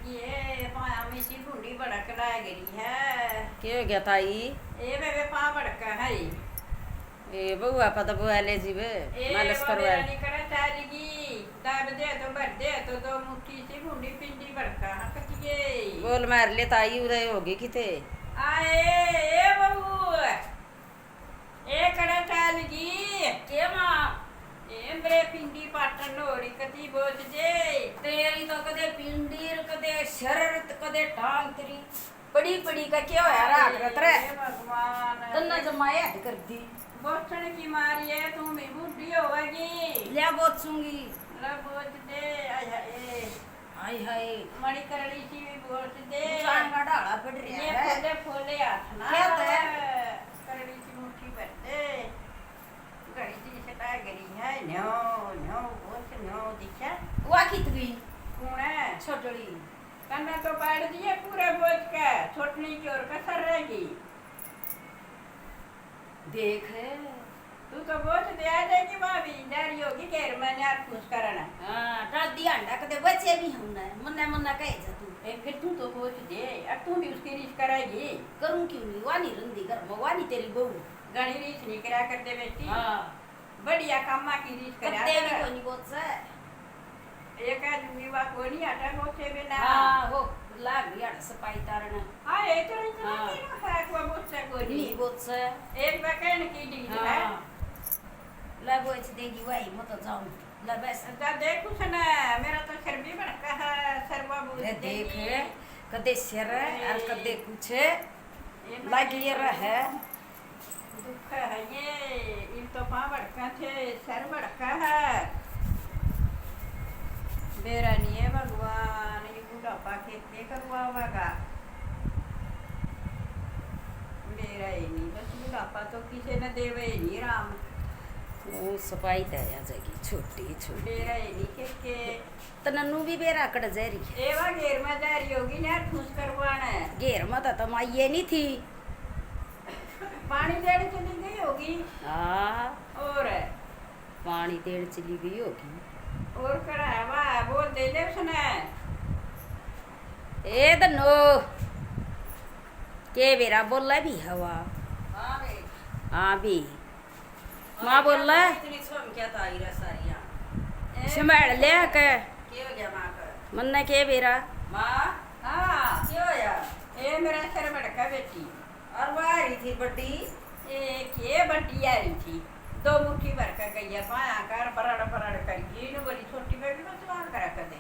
लगी है पाया में सी ढूंढी भड़क ला गई है। क्या हो गया ताई? ए बेबे पा भड़का है ए बउआ पता बुआ ले जीवे मालिश करवा नहीं करे चालीगी दाब दे तो भर दे तो दो मुट्ठी सी ढूंढी पिंडी भड़का हाँ कटिए बोल मार ले ताई उदय होगी किते आए ए बहू ए कड़ा चालीगी के मां ए मेरे पिंडी पाटन लोड़ी कती बोझ जे तेरी तो कदे पिंडीर कदे शरत कदे टांग तेरी पड़ी पड़ी का क्या होया रात रात रे भगवान तन्ना जमाया हट कर दी बोचण की मारी है तू भी बुढ़ी होगी ले बोचूंगी ला बोझ दे आय हाय हाय हाय मणि करड़ी सी भी बोझ दे जान का डाला पड़ रहा ये है खोले खोले हाथ ना क्या तो है? करड़ी सी मुट्ठी भर दे घड़ी सी सटा गई है न्यो न्यो बोझ न्यो दिखा वा कितनी कौन है छोटड़ी कन्ना तो पाड़ दिए पूरा बोझ का छोटनी की ओर कसर रहेगी देख तू तो बोझ दे आ जाएगी भाभी डरी होगी घेर मैंने यार खुश करना हां दादी अंडा कदे बच्चे भी हमने मन्ना मन्ना कहे जा तू ए फिर तू तो बोझ दे अब तू भी उसकी रीस कराएगी करूं क्यों नहीं वानी रंदी कर वानी तेरी बहू गणी रीस नहीं करा करते बेटी हां बढ़िया कामा की रीस करा कदे भी कोनी बोच से एक आदमी वा कोनी आटा बोचे बिना हां हो लाग गया सपाई तारना हां ए तो हाँ। है को बोचे कोनी नहीं बोच से एक बकन की डी है हां ला बोच देगी वही मत जाऊं ला बस दा देखो सना मेरा तो सर भी भड़का है सरवा बोझ ये देख कदे सिर और कदे कुछ ये लगी रहे दुख है ये इन तो पा भड़का थे सर भड़का है मेरा नहीं है भगवान ये बुढ़ापा के करवाएगा मेरा ही नहीं बस बुढ़ापा तो किसी ने देवे ही नहीं राम वो सफाई ते आ जाएगी छोटी छोटी मेरा ही नहीं के तनन्नू भी बेरा कड़ जेरी एवा घेर में जा रही होगी ना खुश करवाना है घेर मत तो माइये नहीं थी पानी देने चली गई होगी हाँ और पानी देड़ चली गई होगी और कड़ा है वाह बोल दे ले उसने ए दन्नो के बेरा बोला भी हवा हां बे हाँ भी माँ बोल रहा है इतनी सोम क्या ताई रे सारियां संभाल ले के के हो गया मां का मन्ने के बेरा मां हाँ क्या होया ए मेरा सर भड़का बेटी और बाहरी थी बड्डी एक ये बटी आ रही थी दो मुट्ठी भर कर गई है पाया कर बराड़ करके इन्हों बड़ी छोटी बेटी बस वहाँ करा कर दे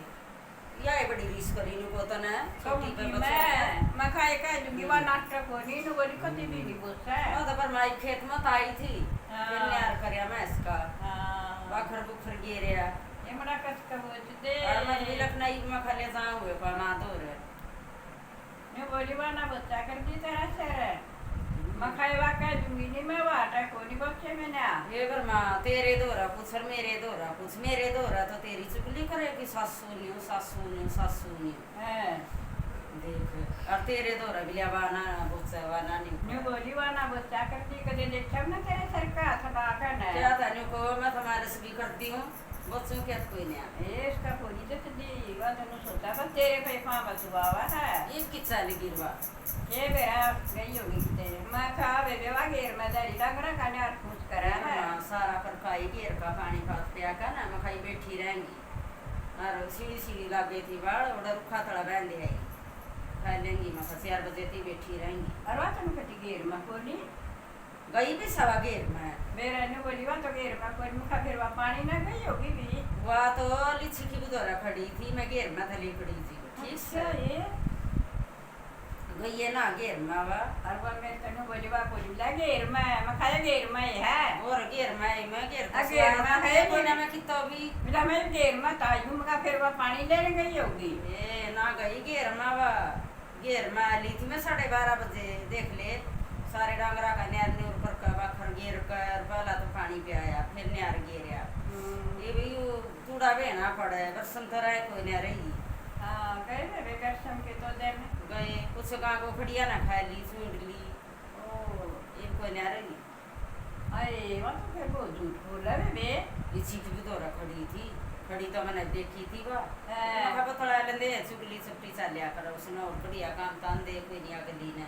याय बड़ी रीस करी नु को तने छोटी पे कहूँगी मैं खाए कह दूंगी वहाँ नाटक हो नहीं इन्हों बड़ी कति भी नहीं बोल हां तो पर माई खेत में आई थी हाँ। फिर यार करया मैं इसका हाँ बाखर बुखर गिरया ये बड़ा कस का बोझ दे और मैं बिलक नहीं में खले जाऊं हुए पर मां तो रे मैं बोली वाना बच्चा कर दी तरह से मखाई वा कह दूंगी नहीं मैं वाटा को नहीं बच्चे में ना ये पर मां तेरे दोरा पूछ और मेरे दोरा तो तेरी चुगली करेगी सासू नहीं है देख और तेरे दोरा भी लियावाना बुझसे वाना न्यू नहीं बोली वाना बच्चा करती कदे देखा ना तेरे सर का थोड़ा करना क्या था न्यू को मैं तुम्हारे से भी करती हूँ बच्चों के कोई नहीं आ इसका कोई तो दी वा तो सोचा पर तेरे पे पांव बसुआ हुआ था ये किच्चा गिरवा ये बेरा गई होगी किते मैं कहा बेबे वा घेर में दरी लग रहा खाने और पूछ करा है सारा पर खाई घेर का पानी खाते दिया का ना मैं खाई बैठी रहेंगी और सीढ़ी लागे थी बाड़ बड़ा रुखा थोड़ा बहन दे आई खा लेंगी मैं 4 बजे थी बैठी रहेंगी और वा तुम कटी घेर में कोनी गई भी सवा घेर में बेरा ने बोली वा तो घेर में कोई मुखा फिर वा पानी ना गई होगी भी वह तो लिची की बुदौरा खड़ी थी मैं घेर में थली खड़ी थी ठीक अच्छा से ये गई है ना घेर में वा और वो मैं तनु बोली वा बोली ला घेर में मैं खाया घेर में है और घेर में घेर आ, घेर में है कोई ना मैं कितो भी मेरा मैं घेर में तायू मुखा फिर वा पानी लेने गई होगी ए ना गई घेर में वा घेर में ली थी मैं 12:30 बजे देख ले सारे डांगरा का न्यार ने ऊपर का बाखर घेर कर पहला तो पानी पे आया फिर न्यार घेरया ये भी चूड़ा बेना पड़े बरसम तो रहे कोई नहीं रही हाँ गए थे बेकार सम के तो दे में गए कुछ गाँव को खड़िया ना खा ली सूंढ ली ओ ये कोई नहीं रही अरे वहाँ तो फिर बहुत झूठ बोला बे ये चीख भी दौरा खड़ी थी खड़ी तो मैंने देखी थी वो हाँ। मैं थोड़ा लेंदे चुगली चुपटी चालिया कर उसने और बढ़िया काम तान दे कोई नहीं अगली ने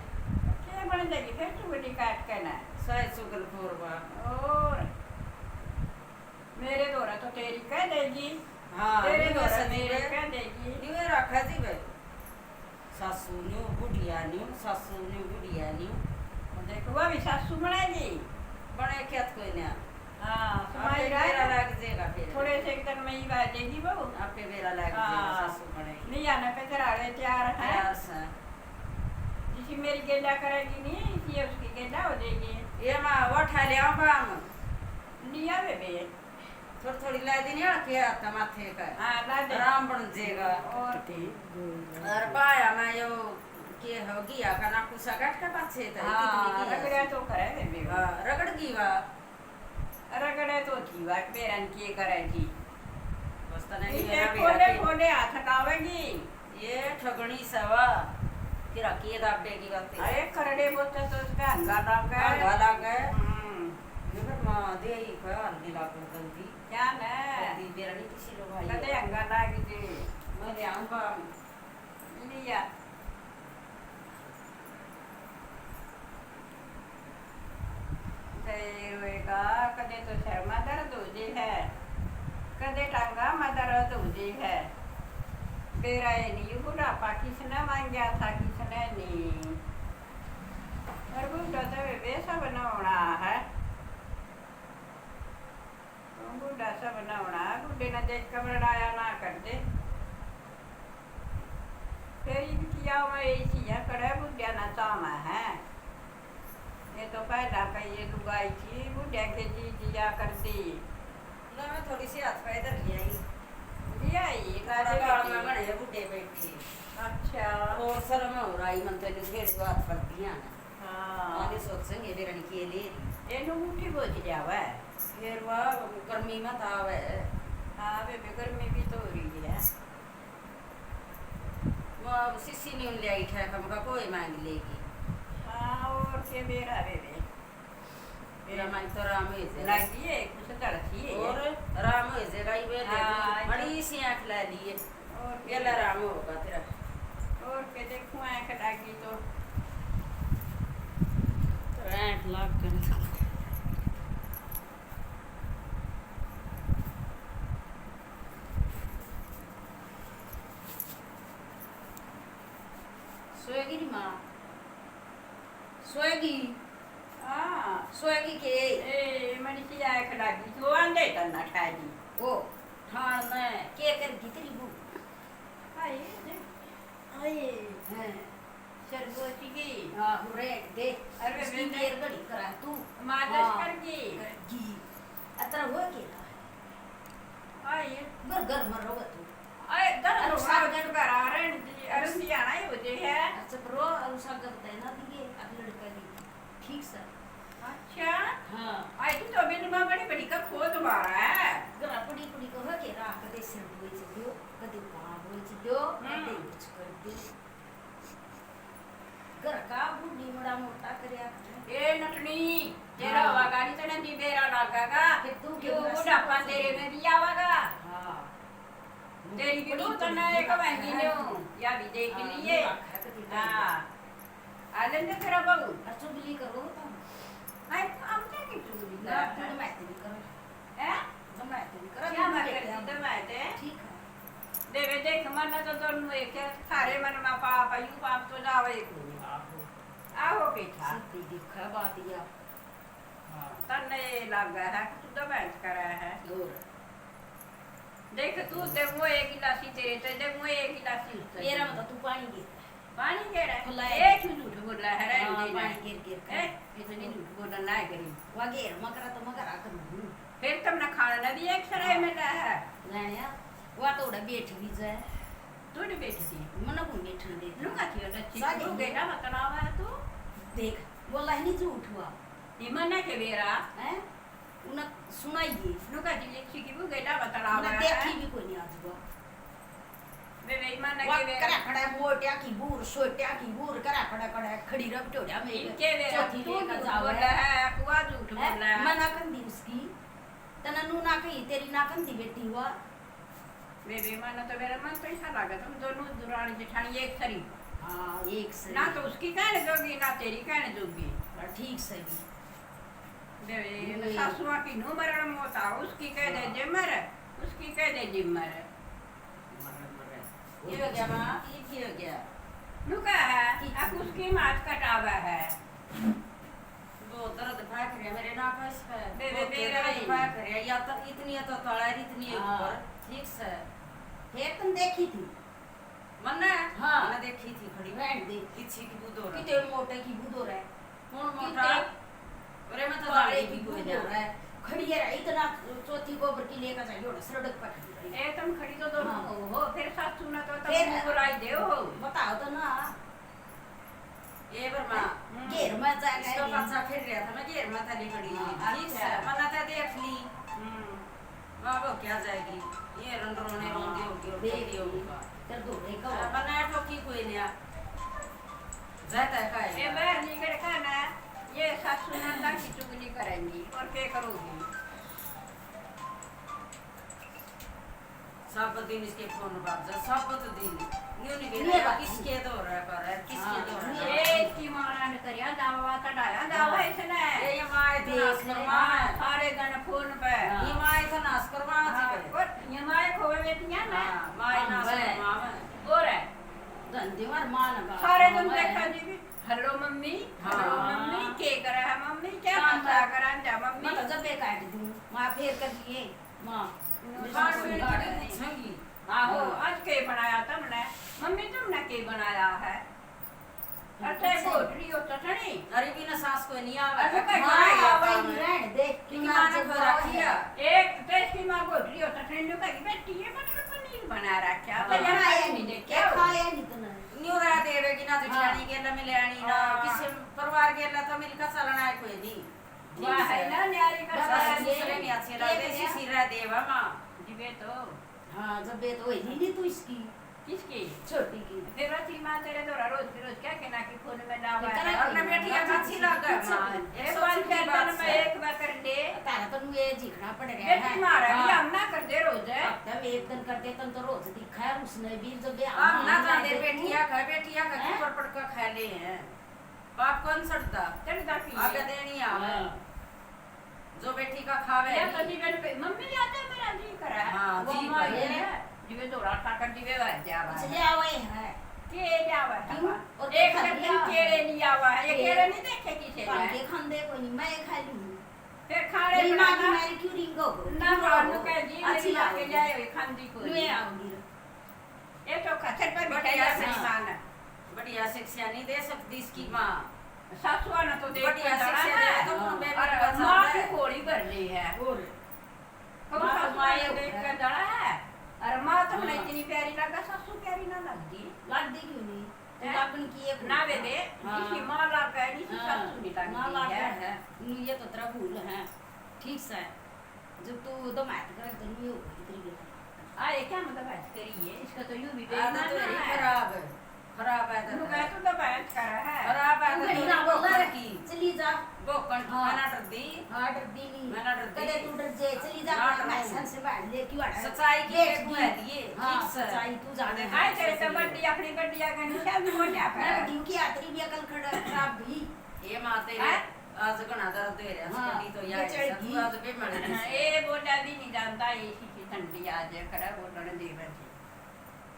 क्या बन जाएगी फिर चुगली काट के ना सही चुगल खोरवा और मेरे द्वारा तो तेरी कह देगी हाँ तेरे न्यू द्वारा सदी मेरी में कह देगी न्यू रखा जी भाई सासू न्यू बुढ़िया न्यू सासू न्यू बुढ़िया न्यू देखो वो भी सासू बनाएगी बड़े खेत कोई ना हाँ आपे सुनाई बेरा रहा लग जाएगा फिर थोड़े से एक दिन में ही बाजेगी वो आपे बेरा लग हाँ। जाएगा सासू बड़े नहीं आना पे कराड़े तैयार है यार सा जिसी मेरी गेला करेगी नहीं इसी उसकी गेला हो जाएगी ये माँ वो ठा लिया बाम लिया बेबे थोड़ी थोड़ी ला देनी है के आता माथे का हाँ ला दे आराम बन जाएगा और और पाया मैं यो के होगी या खाना कुछ काट के पाछे तो हाँ रगड़े तो करे बेबे हाँ रगड़ की वा रगड़े तो थी बात बेरन की करेगी बस तने नहीं इसे मेरा खोले बेरा खोले हाथ हटावेगी ये ठगणी सवा फिर अकेले दाबेगी बातें अरे करड़े बोलते तो उसका हंगा लग गया गाला गए ये फिर माँ दे ही कोई आदमी लागू जल्दी क्या न जल्दी बेरा नहीं किसी लोग भाई कदे हंगा लग जे मैं ले आऊँ बाम लिया होएगा कदे तो सर में दर्द हो जी है कदे टांगा में दर्द हो जी है बेरा ये नहीं बुढ़ापा किसने मांगा था किसने नहीं और बुढ़ा तो वे सब बनाना है बुढ़ा सब बनाना बुढ़े ने देख कर बड़ाया ना कर दे फिर किया मैं ऐसी है करे बुढ़िया ना चामा है ये तो पहला का ये लुगाई थी बुढ़िया के जी दिया कर दी ना मैं थोड़ी सी हाथ पे इधर ले आई लिया ही थोड़ा गाल में बड़े बुढ़े बैठी अच्छा और शर्म हो रही मन तो इन्हें फिर बात करती हैं हाँ आगे सोचेंगे बेरन के लिए ये मुठी बोझ जावा है फिर वह गर्मी में था वह हाँ बेबे गर्मी भी तो हो रही है वह सिसी ने उन ले आई था कम का कोई मांग लेगी हाँ और के बेरा बेबे मेरा मन तो राम हो जाएगा लगी है कुछ तड़की है और राम हो जाएगा ये हाँ, बड़ी सी आँख ला लिए और ये ला राम होगा तेरा और के देखूं आँख लगी तो आँख लाग कर सोएगी नी माँ सोएगी हाँ सोएगी के ए मनीषी आँख लगी तो आंदे तन्ना खाली ओ हाँ मैं के करगी तेरी बू आए आए हैं सरगोची की हाँ रे दे अरे उसकी मैंने- केयर करी करा तू मालिश हाँ। करगी करगी अतरा हो के आए घर घर में रहो तू आए दर अरे रोगा साथ- जन कर आरण जी अरुण जी आना ही होते है अच्छा प्रो अनुसार करते हैं ना दिए अब लड़का दी ठीक सर अच्छा हाँ आई तो बिन में बड़ी बड़ी का खोद मारा है गरा पड़ी पड़ी को हो के राख दे सिर हुई छियो कदी पा हुई छियो कदी कुछ कर दे घर का बुढ़ी बड़ा मोटा करया ए नटनी तेरा हाँ। हवा गाड़ी तो नहीं बेरा लगागा फिर तू क्यों क्यों बुढ़ापा तेरे में भी आवागा हाँ तेरी भी तो ना एक महंगी ने या भी देख लिए हाँ आनंद तेरा बहू चुगली करो तो आई हम क्या की चुगली ना कर तू मैं तेरी करो हैं मैं तेरी करो क्या मत कर तो मैं ते ठीक है देवे देख मन तो दोनों एक सारे मन में पाप यू पाप तो जावे को आओ पीछा सीधी दिखा बात या तन्ने लगा है तू तो बैंच करा है और देख तू ते वो एक गिलासी तेरे ते दे वो एक गिलासी उससे मेरा मतलब तू पानी गिर पानी के रहा खुला है है। एक झूठ बोला है रे हाँ, देना पानी गिर गिर कर। ए इतनी झूठ बोलना ना करी वगैर मकरा तो मकरा कर लूं फिर तुमने खाना ना दिया एक सराय में ला है जानिया वो तो उड़ा बैठ भी जाए तू नहीं बैठी थी मन को बैठने दे लुका थी अच्छी सादी। तू गया बताना है तू देख बोला ही नहीं झूठ हुआ इमन के बेरा हैं उन्हें सुनाइए लुका थी लिखी की वो गया बताना उन्हें है देखी भी कोई नहीं आज हुआ वे इमन वो के करा बेरा खड़ा मोटिया की बूर सोटिया की बूर करा खड़ा खड़ा खड़ी रब टोड़ा में इनके बेरा चौथी तू का झूठ जावा बोला है कुआ झूठ बोला है मना कर दी उसकी तना नू ना कही तेरी ना कर दी बेटी हुआ बेबी मानो तो मेरा मन तो ऐसा लगा तुम दोनों दुरानी जेठानी एक सरी हाँ एक से ना तो उसकी कहने जोगी ना तेरी कहने जोगी ठीक सही बेबी सासुआ की नु मरण मोता उसकी कह दे जिमर उसकी कह दे जिमर ये हो गया माँ ये हो गया नु का है अब उसकी मात कटावा है वो दर्द भाग रहा मेरे नाक पे बेबे मेरा दर्द भाग रहा या तो इतनी है तो तड़ा इतनी है ऊपर ठीक से फिर तुम देखी थी मन्ना हाँ। मैंने देखी थी खड़ी रहन दे किसी की बुदो रहा कितने मोटे की बुदो रहे कौन मोटा अरे मैं तो काले जाने की की बुदो बुदो रहे खड़ी है इतना चौथी गोबर की लेकर जाइए और सड़क पर खड़ी रही। ए तुम खड़ी तो दोनों हाँ। हो फिर सासू ना तो फिर- तुम बुराई दे हो बताओ तो ना ये बर्मा घेर में जा इसका पाछा फिर रहा था मैं घेर में था खड़ी हाँ, ठीक अच्छा। है मन्ना तो देख ली हम्म, बाबा क्या जाएगी ये रोने रोंदी होगी और देख होगी होगा कर दो रे का मन्ना ठोकी कोई नहीं जाता है ए काय बाहर निकल कर ना ये सासू नंदा की चुगली करेंगी और क्या करोगी सब दिन इसके फोन बात जा सब दिन न्यू नहीं ये बेरा बात किसके दो रहा कर है किसके दो रहा ये है इसकी माना ने करिया दावा कटाया दावा इसने ये माँ इतना नाश देख ले। करवा है सारे दिन फोन पे हाँ। ये माँ इतना नाश करवा हाँ, है और ये माए खोए बेटियां ना हाँ माँ इतना नाश हाँ, करवा है और है धंधे मार मान का सारे दिन देखा जी भी हेलो मम्मी हेलो हाँ। मम्मी के करा है मम्मी क्या हाँ, मसा करा जा मम्मी मैं तो जब एक काट दूं मां फेर कर दिए मां बात में कितनी छंगी आहो आज के बनाया तुमने मम्मी तुमने के बनाया है अच्छा गोटरी हो तो ठनी अरे भी ना सास को नहीं आवे अरे कोई मां कराया आवे काम है। रहन दे कि माँ ने घर रखिया एक देश की माँ गोटरी हो तो ठनी का बेटी ये मटर पनीर बना रखा हाँ। तो ये खाया खाया नहीं नहीं देखे क्या खाया नहीं तूने न्यू रहा देवे कि ना जिठानी गेला मिले आनी ना हाँ। किसी परिवार गेला तो मेरी का चलना है कोई नहीं वाह है ना न्यारी का सास सास दूसरे नहीं अच्छे लगते ये सी सिरा देवा माँ जीवे तो हां जब बेट होई नहीं तू इसकी किसकी छोटी की फिर राती माँ तेरे द्वारा रोज रोज क्या कहना कि फोन में ना ये करा और ना बेटियां अच्छी लगा माँ एक बार कर दिन में एक बार कर दे तारा तो ये झिकना पड़ रहा बेटी है मारा भी हाँ। हम ना कर दे रोज है तब एक दिन करते तन तो रोज दिखाया उसने भी जब ये अब ना जाने बेटियां का हैं? ऊपर पड़ कर खा ले हैं बाप कौन सड़ता चल जाती आगे देनी आवे हाँ। जो बेटी का खावे या तो जीवन पे मम्मी आते मेरा जी करा हाँ, वो जी माँ करा। ये है जीवे दौड़ा ताकर जीवे वा जावा चले आवे है के जावा क्यों? और और एक खा दिन लिया। केले नहीं आवा ये केले- केले नहीं देखे किसे कान ने के खांदे को नहीं मैं खा लूं फिर खाने मेरी मां की बनाना मेरी क्यों रिंगो ना मानो के जी अच्छी मेरी माँ के लागेगी। जाए हुई खांदी को मैं आऊंगी ये तो खतर पर बढ़िया बिठाया से मेहमान बढ़िया शिक्षा नहीं दे सकती इसकी माँ सासुआ ने तो देख बढ़िया के शिक्षा डरा दे है तो हाँ। बेटी और का माँ साथ की है कोड़ी कर ली है और हम माँ सासुआ माँ ने ये देख है। के डरा है और माँ तो हाँ। इतनी प्यारी लगा सासू प्यारी ना लगती लाग दी क्यों नहीं तू हैं? अपन की एक ना वे दे हाँ। जिसकी माँ लाग है जिसकी हाँ। सासू नहीं माँ लाग लगती है है ये तो तेरा भूल है ठीक से जब तू तो मैथ कर तो नहीं हो इतनी आए क्या मतलब बात करी है इसका तो यूं भी आदत तो बेईमान यही है खराब है खराब है तू कह तू तो बात कर है खराब है तू तो ना बोला बोकर की चली जा बोकर की हाँ। मना कर दी हाँ डर दी नहीं मैंने डर दी। कदे तू डर जे चली जा ना डरो। मैं सन से बाहर ले क्यों आ सच्चाई की देख एक दी। है ये हाँ ठीक से सच्चाई तू जाने आए तेरे तो बड्डी अपनी बड्डिया का निशान हो जा मैं बेटी की आतरी भी अकल खराब भी ये माते हैं? आज गणा दर्द दे रहा हाँ, है तो ये यार चढ़ सब गई। आज पे मरे ए बोला भी नहीं जानता इसी की ठंडी आज करा बोलने दे बची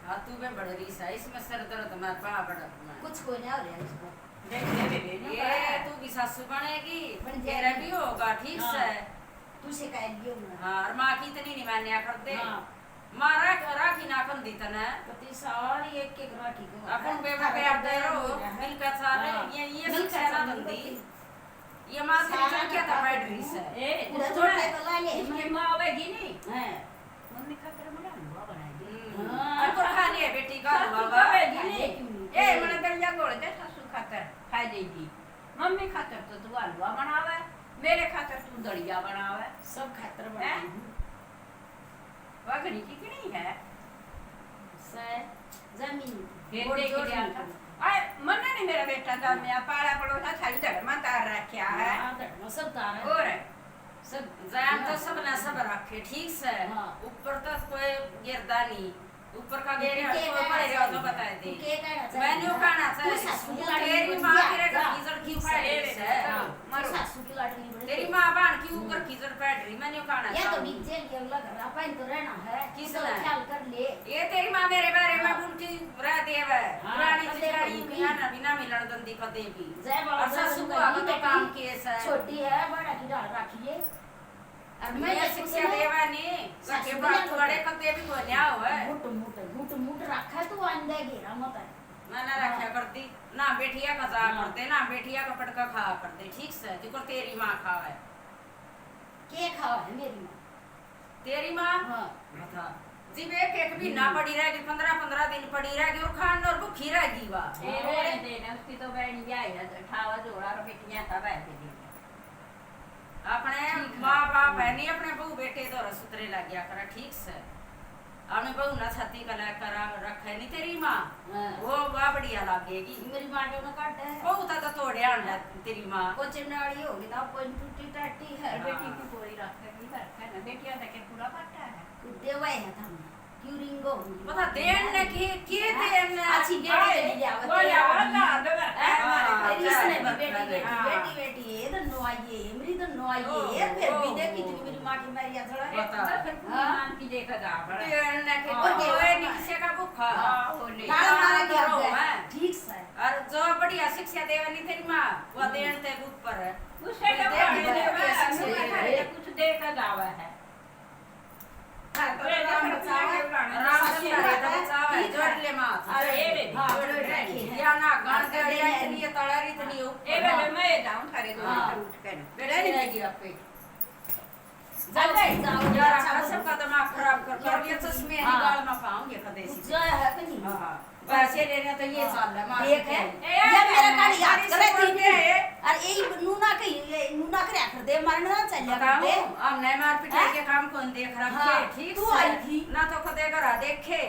हाँ तू में बढ़ रही है इसमें सर दर्द में पा बड़ा कुछ कोई नहीं हो रहा इसको देख ले बेबी ये तू भी सासू बनेगी बन तेरा जाएगी। भी होगा ठीक हाँ। से तू शिकायत भी होगा हाँ और माँ की इतनी नहीं मान्या करते हाँ माँ राखी नाखन दी तने पति सारी एक एक राखी को अपन बेबा पे आप दे रहो मिलकर सारे हाँ। ये मिलकर शिक्षा ना सारे दंदी ये माँ तेरी सारा क्या था का बैठ रही से ए पूरा सुन छोड़ तो ला ले इसकी माँ आवेगी नहीं हैं मम्मी खाकर बड़ा हलवा बनाएगी हाँ। और खानी है बेटी का सासू बाबा खावेगी खाए नहीं क्यों नहीं? ए मने दरिया गोड़ दे सासू खातर खाई देगी मम्मी खातर तो तू हलवा बनावे मेरे खातर तू दलिया बनावे सब खातर हैं? बना वगड़ी की कि नहीं है से जमीन फिर गोड़ देख जोड़ लिया निकल। आए मन्ना नहीं मेरा बेटा था मैं पाला पड़ोसा थाली धड़ में तार रखा है हाँ, धड़ में सब तार है। और सब जान तो सब ना सब रखे ठीक से हाँ। ऊपर तो कोई गिरदा नहीं ऊपर का गेरे के हर कोई कहना पड़े रहो तो चाहिए? बताए दे तू के कहना चाहिए? मैंने वो कहना तू चाहिए सासू की तू लाडली तेरी बन माँ जा, तेरे जा। खीजड़ की ठीक फाड़ी से। है हाँ, मरो तू सासू की लाडली बन तेरी जा। माँ बाण की ऊपर खीजड़ पैट रही मैंने वो कहना या तो चाहिए बिक जेल के अगला घर अपन तो रहना है किस तो ने? ख्याल कर ले। ये तेरी माँ मेरे बारे में हाँ। बुलती रह देव है हाँ, पुरानी कदे चिरानी बुलती। मियाँ ना बिना मिलन दंदी कदे भी जय बाबा और सासू को आगे तो काम केस है छोटी है बड़ा की डाल रखिए और मैं मैं शिक्षा देवा ने सासू के भी बात ना थोड़े कदे भी बोलिया हुआ है मुट रखा है तो अंडे गिरा मत है। मैं ना रखा करती ना बेटिया का जा हाँ। करते ना बेटिया का पटका खा करते ठीक से जो तेरी माँ खावे के खावा है मेरी माँ। तेरी माँ हाँ। बता जी बे केक भी ना पड़ी रहेगी 15-15 दिन पड़ी रहेगी और खान और भूखी रहेगी वा तेरे देने उसकी तो बहन जाए है ठावा जोड़ा और बेटियां तब ऐसे दी अपने ठीक है। माँ बाप है नहीं अपने बहू बेटे तो रसुतरे लग गया करा ठीक से अपने बहू ना छाती कला करा रखे नहीं तेरी माँ हाँ। वो बा बढ़िया लगेगी मेरी माँ जो ना काट है बहू तो तोड़े आंडा तेरी माँ वो चिनाड़ी होगी तो कोई टूटी टाटी है बेटी की कोई रखेगी रखे ना बेटियां तक पूरा पट्टा है देवा है हम क्यों रिंगो बता देन ने की देन ने अच्छी बेटी ले लिया बोला वाला दो इसने भी बेटी हाँ। बेटी बेटी बेटी ये तो आइए मेरी तो आइए फिर भी देखी थी मेरी माँ की मैरिया थोड़ा बता। मान की देखा जा बड़ा देन ने के हाँ। कोई नहीं किसी का भूखा वो ले गाल मारा गया करो, है हैं। ठीक से और जो बढ़िया शिक्षा देवनी तेरी माँ वो देन ते ऊपर है उससे देख तो ले, कुछ देखा जावा है राम से करे तो बचावे जोड़ ले माँ अरे ये रे हाँ, जोड़ जोड़ ले रखी है। या ना गान के दिया इतनी तड़ारी इतनी ए बेटे मैं जाऊं थारे दो हाँ। उठ कर बेटा नहीं रहेगी आपके जाओ यार अच्छा सब का दिमाग खराब कर ये चश्मे हाँ। निकाल में पाऊंगे खदेसी जय है कि नहीं हां हां पैसे लेने तो ये चल रहा मार देख है के। या मेरा गाड़ी याद गाड़ी करे से थी बोलते हैं। अरे यही नूना के नूना करे कर दे मारने ना चलिया कर दे बताओ हम नहीं मार पिटाई के काम कौन देख रखे हाँ, ठीक तू से। आई थी। ना तो खुदे करा देखे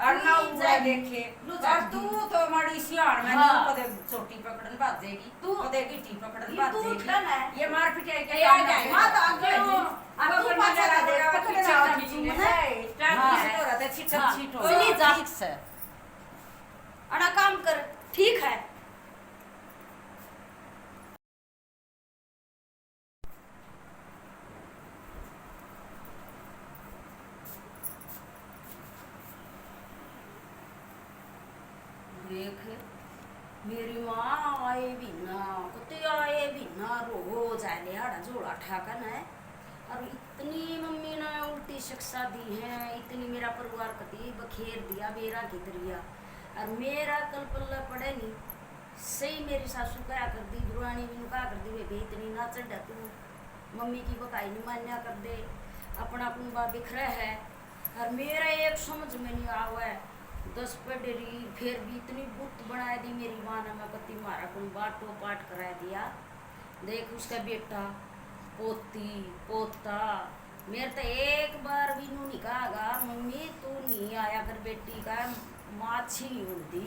और ना तू हुआ जाई। देखे लू और जाई। तू तो मड़ी सियार में हाँ। नहीं खुदे चोटी पकड़न भाजेगी तू- खुदे गिट्टी पकड़न ये तू भाजेगी उठा ना। ये मार पिटाई के ए, आ काम जाए। नहीं। हाँ, तो आगे क्यों? जी। अब अब तू अपन पाछा नजर दे, आवे, पकड़ पीछे रहा चल है, चीने सुमन है। से, स्टार्ट हाँ। किसी तो रहते छिटक हाँ। छिटो। चली जा। ठीक से। अड़ा काम कर ठीक है देख मेरी माँ आए भी ना कुत्ते आए भी ना रोज आए हाड़ा जोड़ा ठाकन है और इतनी मम्मी ने उल्टी शिक्षा दी है इतनी मेरा परिवार कति बखेर दिया मेरा की दरिया और मेरा कल पल्ला पड़े नहीं सही मेरी सासू क्या कर दी दुरानी भी क्या कर दी वे भी इतनी ना चढ़ा तू मम्मी की बकाई नहीं मान्या कर दे अपना कुंबा बिखरा है और मेरा एक समझ में नहीं आवा है 10 पढ़ी फिर भी इतनी बुत बना दी मेरी माँ ने मैं कति मारा कुंबा टोपाट करा दिया देख उसका बेटा पोती पोता मेरे तो एक बार भी नू नहीं कहा मम्मी तू नहीं आया कर बेटी का माँ अच्छी नहीं होती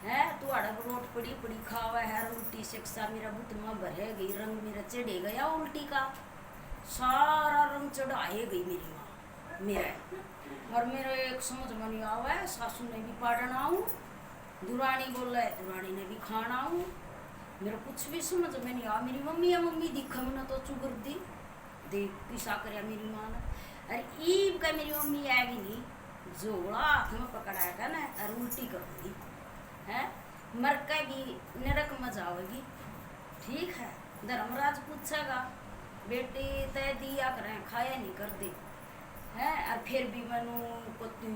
है तू आड़ा रोट पड़ी पड़ी खावा है उल्टी शिक्षा मेरा बुत में भरे गई रंग मेरा चढ़े गया उल्टी का सारा रंग चढ़ाए गई मेरी माँ मेरा और मेरा एक समझ में नहीं आवा है सासू ने भी पाटन आऊँ दुरानी बोल रहा है दुरानी ने भी खाना आऊँ मेरा कुछ भी समझ में नहीं आ मेरी मम्मी दिखा मैंने तो चुगर दी देख पिसा कर मेरी माँ ने अरे ईब का मेरी मम्मी आएगी नहीं जोड़ा हाथ में पकड़ाएगा ना और उल्टी करूँगी है मर के भी नरक में जाओगी ठीक है धर्मराज पूछेगा बेटी तय दिया करें खाया नहीं कर दे है और फिर भी मैनू पति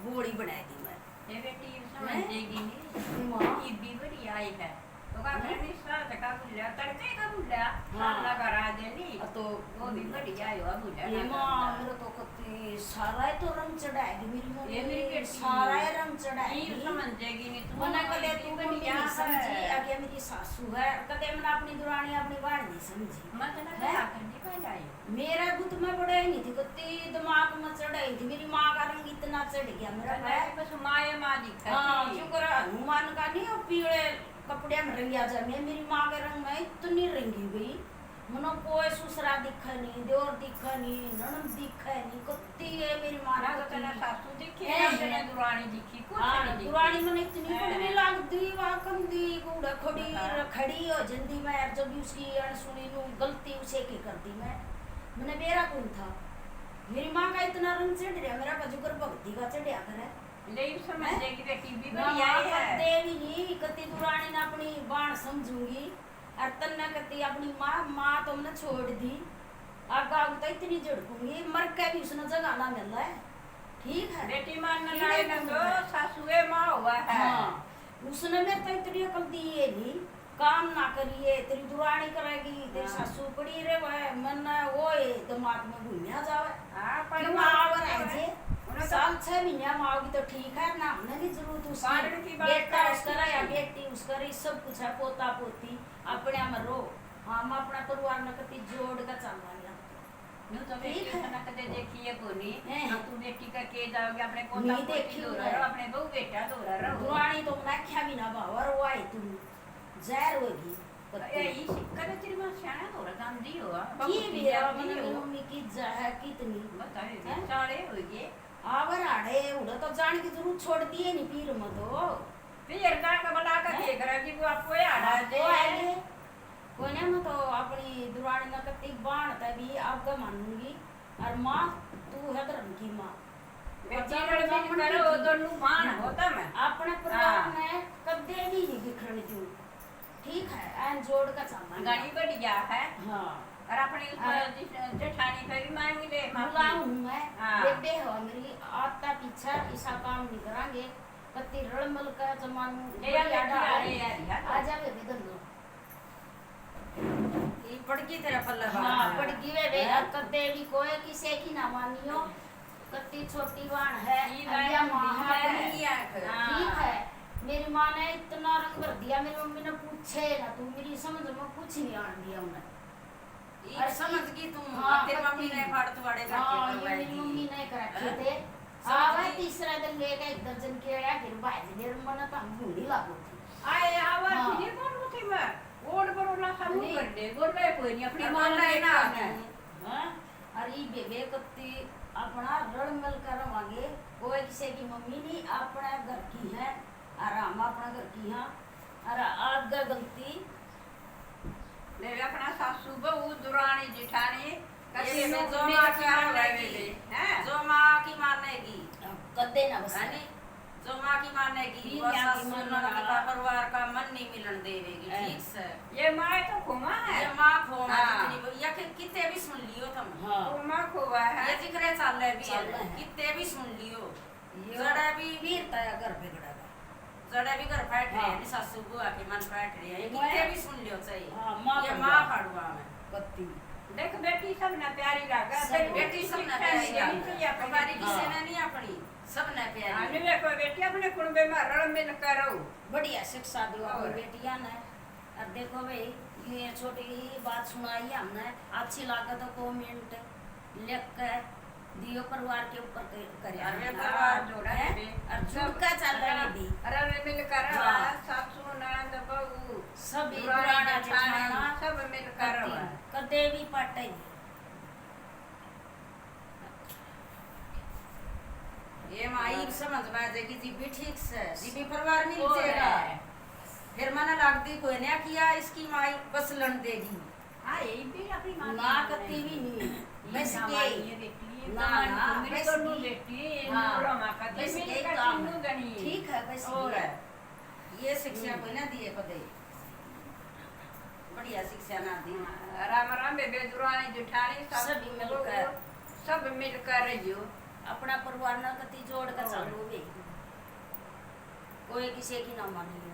गोली बना दी मैं ये बेटी समझेगी नहीं माँ ये भी बड़ी आई है तो का करनी साथ का बुला तड़के का बुला हाँ। साला करा देनी तो वो भी बड़ी आई हो बुला ये माँ मेरा तो कति सारा ही तो रंग चढ़ाएगी मेरी ये मेरी मम्मी बेटी सारा ही रंग ये चढ़ाएगी समझेगी नहीं तू मना कदे तू बड़ी मम्मी नहीं समझी आगे मेरी सासू है कदे मैंने अपनी दुरानी अपनी बाण नहीं समझी मतलब है? क्या करनी पड़ आई मेरा बुत में बड़ा ही नहीं थी कति दिमाग में चढ़ाई थी मेरी माँ का रंग इतना चढ़ गया मेरा मैं बस माया माँ दिखा हाँ शुक्र है, हनुमान का नहीं और पीले कपड़े में रंगिया जा मैं मेरी माँ के रंग में इतनी रंगी गई मनो कोई ससुरा दिखे नहीं, देवर दिखे नहीं, ननद दिखे नहीं, कत्ती है मेरी माँ ना ने तो तेरा सासू दिखी ए, ना तेरा दुरानी दिखी कुछ हाँ, नहीं दिखी दुरानी मन इतनी है। बड़ी लगती वहाँ कंदी कूड़ा खड़ी बता। खड़ी हो जल्दी मैं यार जब भी उसकी अनसुनी नू गलती उसे की करती मैंने मेरा कौन था मेरी माँ का इतना रंग चढ़ रहा मेरा कजूकर भक्ति का चढ़िया करे ले समझ जाएगी बेटी भी ना बढ़िया माँ है देवी नहीं कति दुरानी ने अपनी बाण समझूंगी और तन्ना कति अपनी माँ तो हमने छोड़ दी आगा तो इतनी झड़कूंगी मर के भी उसने जगाना मिल रहा है ठीक है बेटी मानना ठीक लाए है, ना ठीक तो है। सासुए माँ हुआ है हाँ उसने मेरे तो इतनी अकल दी है नहीं काम ना करिए तेरी दुरानी करेगी तेरी हाँ। सासू पड़ी रे वह मन वो है दिमाग में घूमिया जावे हाँ पर क्यों माँ आवर तो है है। जे उन्हें तो- साल 6 महीने में आओगी तो ठीक है ना हमने नहीं जरूरत कारण की उसकी बात बेटा है, उसका या कुछ बेटी उसका रे सब कुछ है पोता पोती अपने में रो हम अपना परिवार में कति जोड़ का चल रहा न्यू तो बेटी ठीक है। उसने कदे देखी है कोनी हैं। अब तू बेटी का के जाओगे अपने नहीं पोता पोती देखी दो है। रहो अपने बहू बेटा दो रहो दुरानी तो ना क्या भी ना बावर वो आई तुम जहर होगी ए ई करे तेरी मां शाना हो रहा दाम दी हो की भी है मैंने मम्मी की जहर कितनी बताए हैं? सारे हो गए आवर आड़े उड़ा तो जान की जरूर छोड़ दिए नहीं पीर मत हो फिर का कबला का के करा कि वो आपको आड़ा दे वो आए कोने में तो अपनी दुरानी न कति बाण तभी आपका मानूंगी और माँ तू है धर्म की माँ बेटी ने भी करो दोनों मान होता मैं अपने परिवार में कदे भी नहीं बिखरनी तू ठीक है एन जोड़ का चलना गाड़ी बढ़िया है हाँ और अपने ऊपर जेठानी पे भी मांग ले बुलाऊं मैं हाँ। बेबे हो मेरी आता पीछा ऐसा काम नहीं करांगे कति रड़मल का जमानू ले यार बेटी आ रही यार आ जा बेबे दोनों ई पड़की तेरा पल्ला हाँ पड़गी वे वे कदे भी कोई किसे की ना मानियो कति छोटी बाण है ई अलिया बाण माँ भी है है। अपनी। हाँ। ठीक है मेरी माँ ने इतना रंग भर दिया मेरी मम्मी ने पूछे ना तू मेरी समझ में कुछ नहीं आन दिया उन्हें ई समझ गई तुम हाँ, तेरी मम्मी ने फाड़ तुवाड़े हाँ करके ये मेरी करवाई मम्मी दी ने कर रखे हाँ? थे समझ आवा गई। तीसरा दिन लेके एक दर्जन केड़ा फिर भाई ने मन तो हम भूली लागो थी आए आवा हाँ। फिर कौन होती मैं ओड बरोला सब नहीं। कर दे बोले कोई नहीं अपनी और मां बोला ही ना हाँ अरे बेबे कत्ती अपना रड़मल कर मांगे कोई किसी की मम्मी नहीं अपना घर की है और हम अपना घर की हैं और आगे गलती ले अपना सासू बहू दुरानी जेठानी कसी ये में जो जो माँ मां की क्या मानेगी हैं जो माँ की मानेगी कदे ना बस है नी? जो माँ की मानेगी फिर वो क्या की सासू मानेगा? ननद का परिवार का मन नहीं मिलन देवेगी है। ठीक से ये माँ तो खुमा है ये माँ खोना हाँ। जितनी या कितने भी सुन लियो तुम हाँ खुमा खुआ है ये जिक्र चल रहे भी चल रहा है है। कितने भी सुन लियो ये जड़ा भी फिर तया घर बिगड़ेगा जड़ा भी घर बैठ रहे हाँ। हैं सासू बुआ के मन बैठ रहे हैं ये मैं- कितने भी सुन लियो चाहिए हाँ माँ ये कर माँ दो। फाड़ुआ में कत्ती देख बेटी सब ना प्यारी लगा सब बेटी सब ने प्यारी प्यारी हमारी लगी किसी हाँ। ने नहीं अपनी सब ने प्यारी आने में कोई बेटी अपने कुंबे में रल मिल करो बढ़िया शिक्षा दो और? अपनी बेटियां ने और देखो भाई ये छोटी ही बात सुनाई हमने अच्छी लगा तो कमेंट लिख के दियो परिवार के ऊपर करे अरे हमने। परिवार जोड़ा है? है और जुड़ का चल रहा है भी रल मिल कर हाँ। सासू ननद बहू सब दुरानी दुराना जेठानी जेठाना सब मिल कर कदे भी पटे ये माई समझ में आ जाएगी जी भी ठीक से जी भी परिवार मिल और जाएगा है। फिर मैंने लगती कोई ने किया इसकी माई बस लन देगी हाँ यही भी अपनी माँ ना कत्ती भी नहीं बस ना के मानी है बेटी ना, ना, मेरी बस दोनों की। बेटी हाँ, नूरा माँ का बस मेरी के का काम तीनों गणी ठीक है बस और ये। ये शिक्षा कोई ना दिए कदे बढ़िया शिक्षा ना दी राम राम बेबे दुरानी जेठानी सब मिलकर। सब मिलकर रहियो अपना परिवार ना कति जोड़ कर चलो भी कोई किसी की ना मानियो